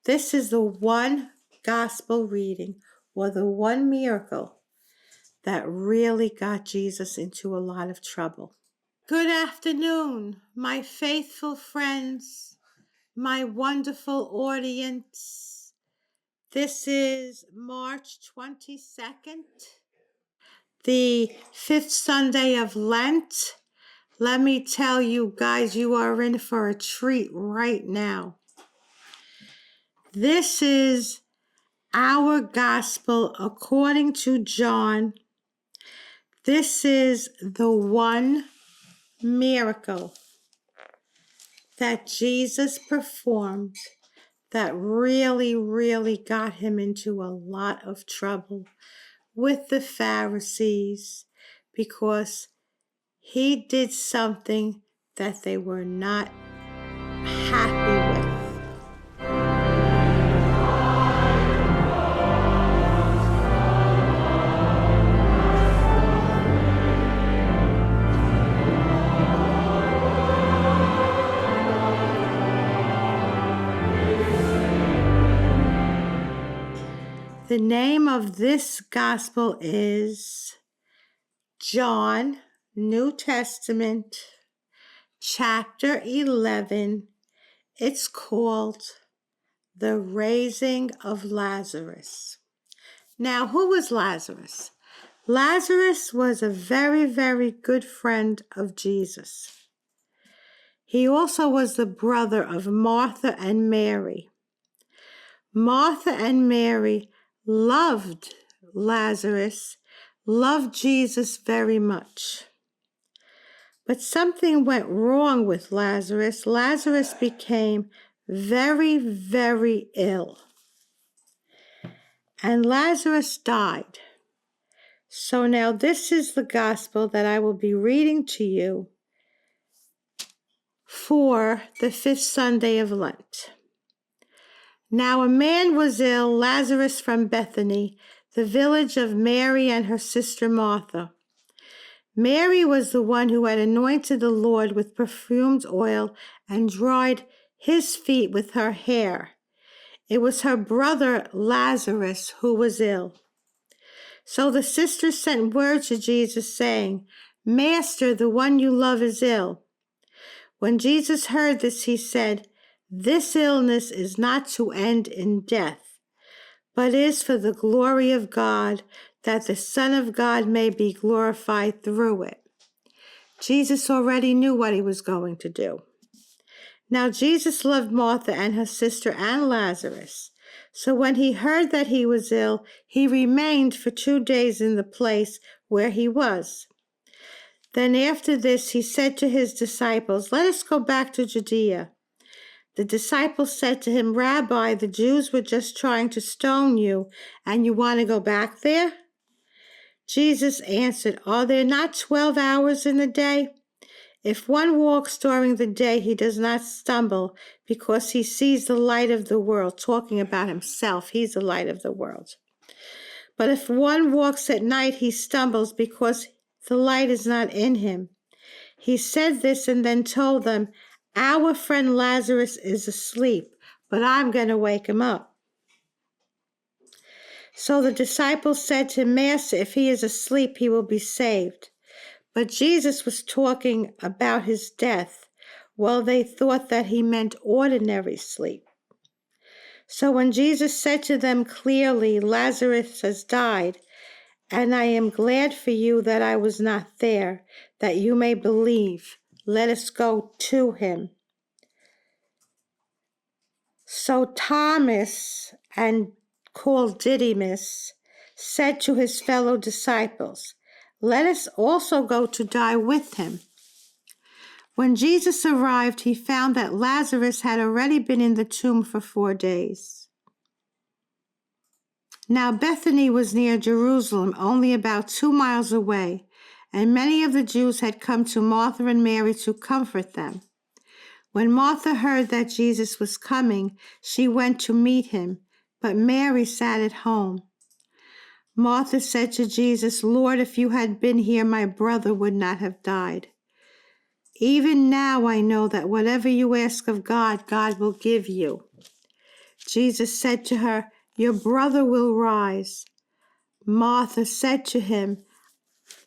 This is the one gospel reading or the one miracle that really got Jesus into a lot of trouble. Good afternoon, my faithful friends, my wonderful audience. This is March 22nd, the 5th Sunday of Lent. Let me tell you guys, you are in for a treat right now. This is our gospel according to John. This is the one miracle that Jesus performed that really got him into a lot of trouble with the Pharisees because he did something that they were not happy with. The name of this gospel is John, New Testament, chapter 11. It's called The Raising of Lazarus. Now, who was Lazarus? Lazarus was a very good friend of Jesus. He also was the brother of Martha and Mary. Martha and Mary loved Lazarus, loved Jesus very much. But something went wrong with Lazarus. Lazarus became very ill. And Lazarus died. So now this is the gospel that I will be reading to you for the 5th Sunday of Lent. Now a man was ill, Lazarus from Bethany, the village of Mary and her sister Martha. Mary was the one who had anointed the Lord with perfumed oil and dried his feet with her hair. It was her brother Lazarus who was ill. So the sisters sent word to Jesus saying, "Master, the one you love is ill." When Jesus heard this, he said, "This illness is not to end in death, but is for the glory of God, that the Son of God may be glorified through it." Jesus already knew what he was going to do. Now Jesus loved Martha and her sister and Lazarus. So when he heard that he was ill, he remained for 2 days in the place where he was. Then after this he said to his disciples, "Let us go back to Judea." The disciples said to him, "Rabbi, the Jews were just trying to stone you, and you want to go back there?" Jesus answered, "Are there not 12 hours in the day? If one walks during the day, he does not stumble because he sees the light of the world," talking about himself. He's the light of the world. "But if one walks at night, he stumbles because the light is not in him." He said this and then told them, "Our friend Lazarus is asleep, but I'm going to wake him up." So the disciples said to him, "Master, if he is asleep, he will be saved." But Jesus was talking about his death. Well, they thought that he meant ordinary sleep. So when Jesus said to them clearly, "Lazarus has died, and I am glad for you that I was not there, that you may believe. Let us go to him." So Thomas, and called Didymus, said to his fellow disciples, "Let us also go to die with him." When Jesus arrived, he found that Lazarus had already been in the tomb for 4 days. Now Bethany was near Jerusalem, only about 2 miles away, and many of the Jews had come to Martha and Mary to comfort them. When Martha heard that Jesus was coming, she went to meet him, but Mary sat at home. Martha said to Jesus, "Lord, if you had been here, my brother would not have died. Even now I know that whatever you ask of God, God will give you." Jesus said to her, "Your brother will rise." Martha said to him,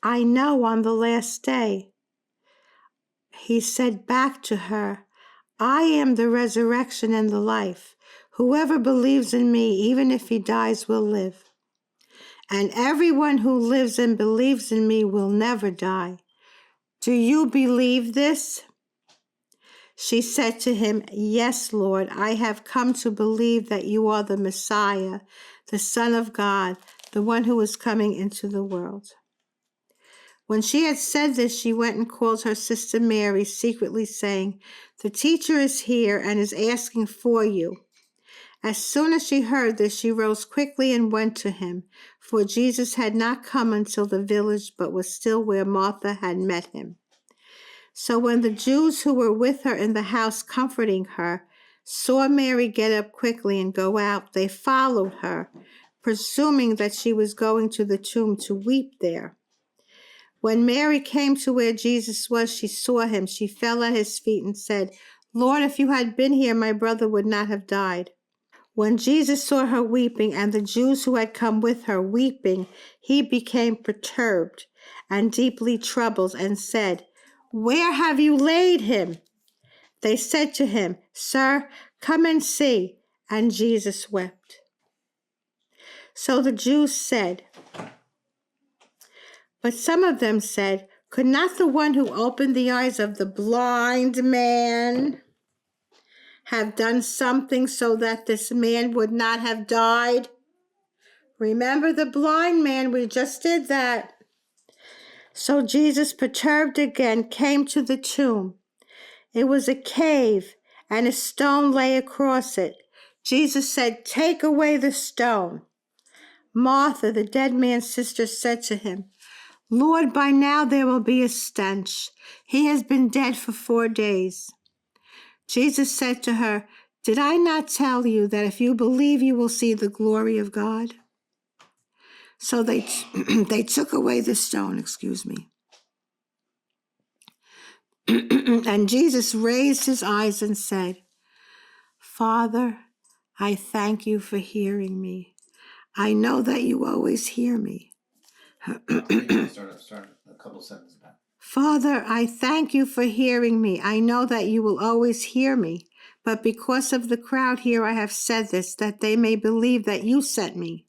"I know on the last day." He said back to her, "I am the resurrection and the life. Whoever believes in me, even if he dies, will live. And everyone who lives and believes in me will never die. Do you believe this?" She said to him, "Yes, Lord, I have come to believe that you are the Messiah, the Son of God, the one who is coming into the world." When she had said this, she went and called her sister Mary, secretly saying, "The teacher is here and is asking for you." As soon as she heard this, she rose quickly and went to him, for Jesus had not come until the village, but was still where Martha had met him. So when the Jews who were with her in the house comforting her saw Mary get up quickly and go out, they followed her, presuming that she was going to the tomb to weep there. When Mary came to where Jesus was, she saw him. She fell at his feet and said, "Lord, if you had been here, my brother would not have died." When Jesus saw her weeping and the Jews who had come with her weeping, he became perturbed and deeply troubled and said, "Where have you laid him?" They said to him, "Sir, come and see." And Jesus wept. So the Jews said, but some of them said, "Could not the one who opened the eyes of the blind man have done something so that this man would not have died?" Remember the blind man, we just did that. So Jesus, perturbed again, came to the tomb. It was a cave, and a stone lay across it. Jesus said, "Take away the stone." Martha, the dead man's sister, said to him, "Lord, by now there will be a stench. He has been dead for 4 days." Jesus said to her, "Did I not tell you that if you believe, you will see the glory of God?" So they took away the stone, and Jesus raised his eyes and said, "Father, I thank you for hearing me. I know that you always hear me." Start a couple sentences back. "Father, I thank you for hearing me. I know that you will always hear me. But because of the crowd here, I have said this, that they may believe that you sent me."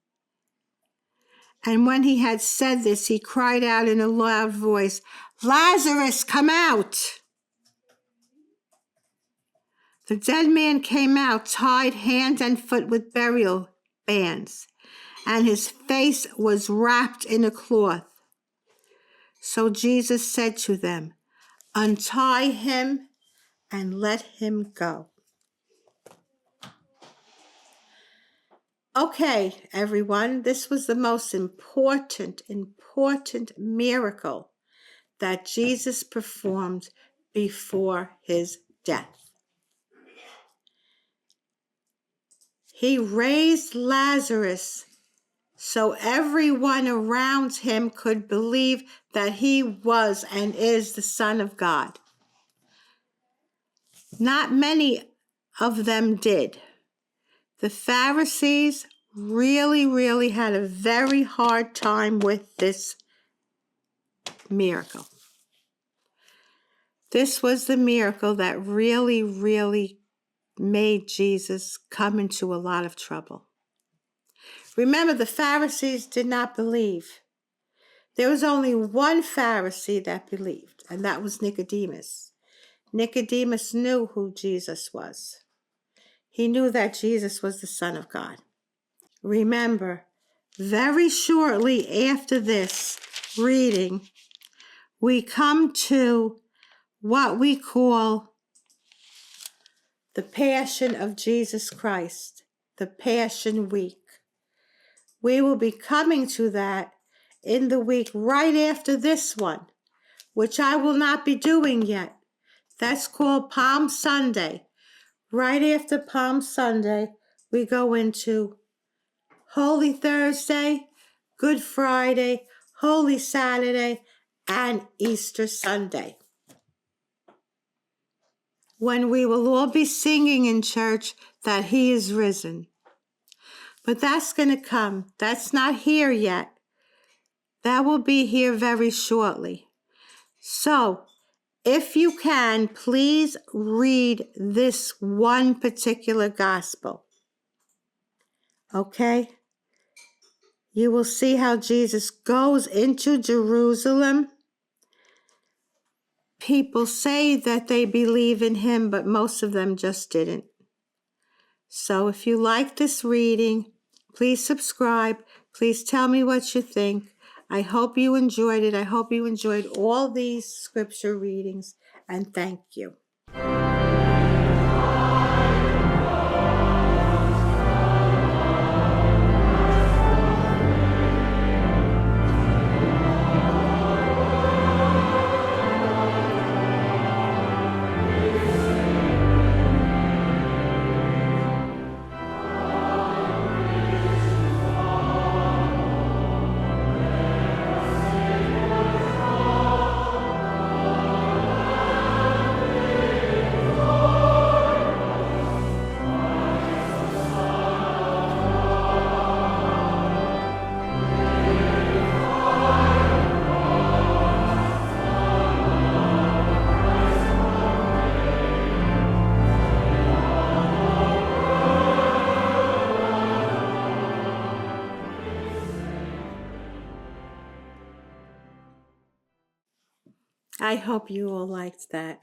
And when he had said this, he cried out in a loud voice, "Lazarus, come out!" The dead man came out, tied hand and foot with burial bands, and his face was wrapped in a cloth. So Jesus said to them, "Untie him and let him go." Okay, everyone, this was the most important miracle that Jesus performed before his death. He raised Lazarus so everyone around him could believe that he was and is the Son of God. Not many of them did. The Pharisees really had a very hard time with this miracle. This was the miracle that really made Jesus come into a lot of trouble. Remember, the Pharisees did not believe. There was only one Pharisee that believed, and that was Nicodemus. Nicodemus knew who Jesus was. He knew that Jesus was the Son of God. Remember, very shortly after this reading, we come to what we call the Passion of Jesus Christ, the Passion Week. We will be coming to that in the week right after this one, which I will not be doing yet. That's called Palm Sunday. Right after Palm Sunday, we go into Holy Thursday, Good Friday, Holy Saturday, and Easter Sunday, when we will all be singing in church that he is risen. But that's going to come. That's not here yet. That will be here very shortly. So, if you can, please read this one particular gospel. Okay? You will see how Jesus goes into Jerusalem. People say that they believe in him, but most of them just didn't. So if you like this reading, please subscribe. Please tell me what you think. I hope you enjoyed it. I hope you enjoyed all these scripture readings, and thank you. I hope you all liked that.